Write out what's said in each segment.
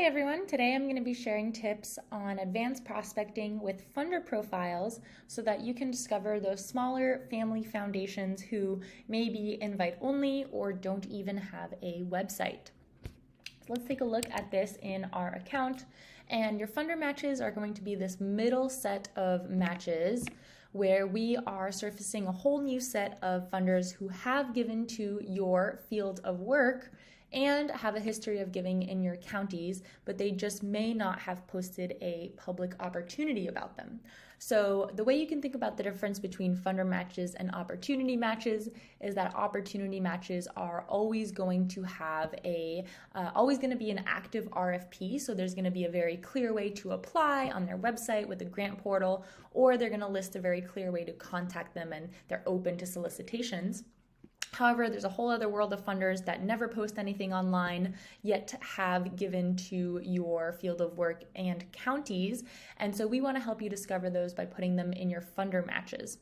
Hey everyone, today I'm going to be sharing tips on advanced prospecting with funder profiles so that you can discover those smaller family foundations who may be invite only or don't even have a website. So let's take a look at this in our account, and your funder matches are going to be this middle set of matches where we are surfacing a whole new set of funders who have given to your field of work and have a history of giving in your counties, but they just may not have posted a public opportunity about them. So the way you can think about the difference between funder matches and opportunity matches is that opportunity matches are always going to have always going to be an active RFP. So there's going to be a very clear way to apply on their website with the grant portal, or they're going to list a very clear way to contact them and they're open to solicitations. However, there's a whole other world of funders that never post anything online, yet have given to your field of work and counties. And so we want to help you discover those by putting them in your funder matches.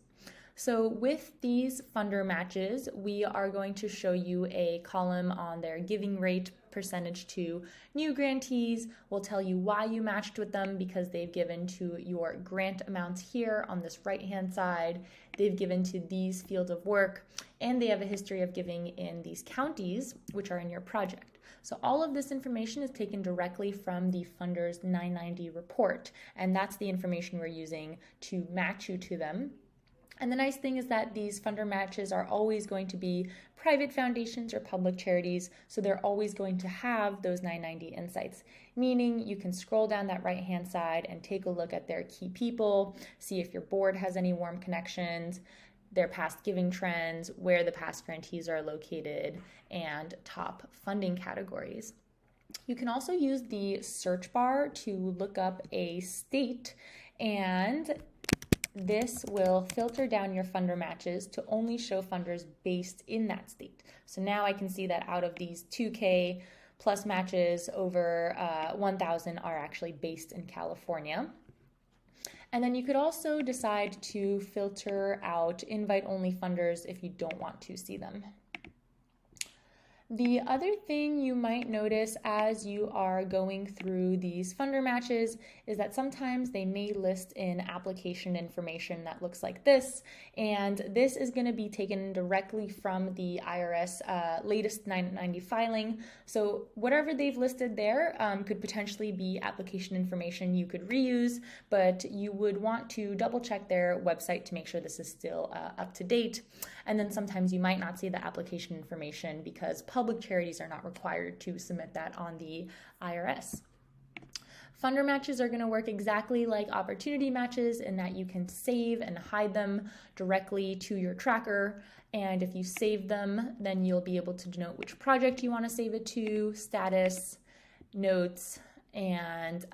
So with these funder matches, we are going to show you a column on their giving rate percentage to new grantees. We'll tell you why you matched with them, because they've given to your grant amounts here on this right-hand side. They've given to these fields of work, and they have a history of giving in these counties, which are in your project. So all of this information is taken directly from the Funders 990 report, and that's the information we're using to match you to them. And the nice thing is that these funder matches are always going to be private foundations or public charities, so they're always going to have those 990 insights, meaning you can scroll down that right-hand side and take a look at their key people, see if your board has any warm connections, their past giving trends, where the past grantees are located, and top funding categories. You can also use the search bar to look up a state, and this will filter down your funder matches to only show funders based in that state. So now I can see that out of these 2K plus matches, over 1,000 are actually based in California. And then you could also decide to filter out invite-only funders if you don't want to see them. The other thing you might notice as you are going through these funder matches is that sometimes they may list in application information that looks like this, and this is going to be taken directly from the IRS latest 990 filing. So whatever they've listed there could potentially be application information you could reuse, but you would want to double check their website to make sure this is still up to date. And then sometimes you might not see the application information because public charities are not required to submit that on the IRS. Funder matches are going to work exactly like opportunity matches in that you can save and hide them directly to your tracker. And if you save them, then you'll be able to denote which project you want to save it to, status, notes, and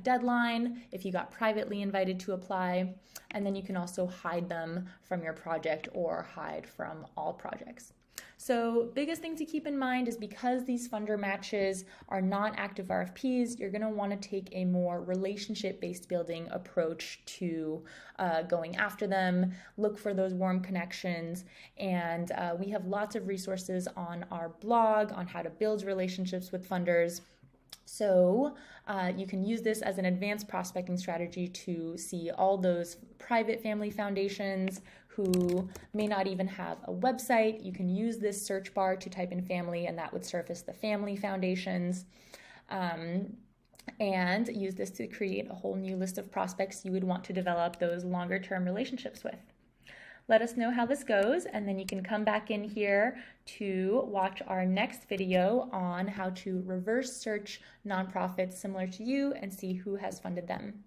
deadline if you got privately invited to apply. And then you can also hide them from your project or hide from all projects. So biggest thing to keep in mind is because these funder matches are not active RFPs, you're going to want to take a more relationship-based building approach to going after them, look for those warm connections, and we have lots of resources on our blog on how to build relationships with funders. So you can use this as an advanced prospecting strategy to see all those private family foundations who may not even have a website. You can use this search bar to type in family, and that would surface the family foundations. And use this to create a whole new list of prospects you would want to develop those longer-term relationships with. Let us know how this goes, and then you can come back in here to watch our next video on how to reverse search nonprofits similar to you and see who has funded them.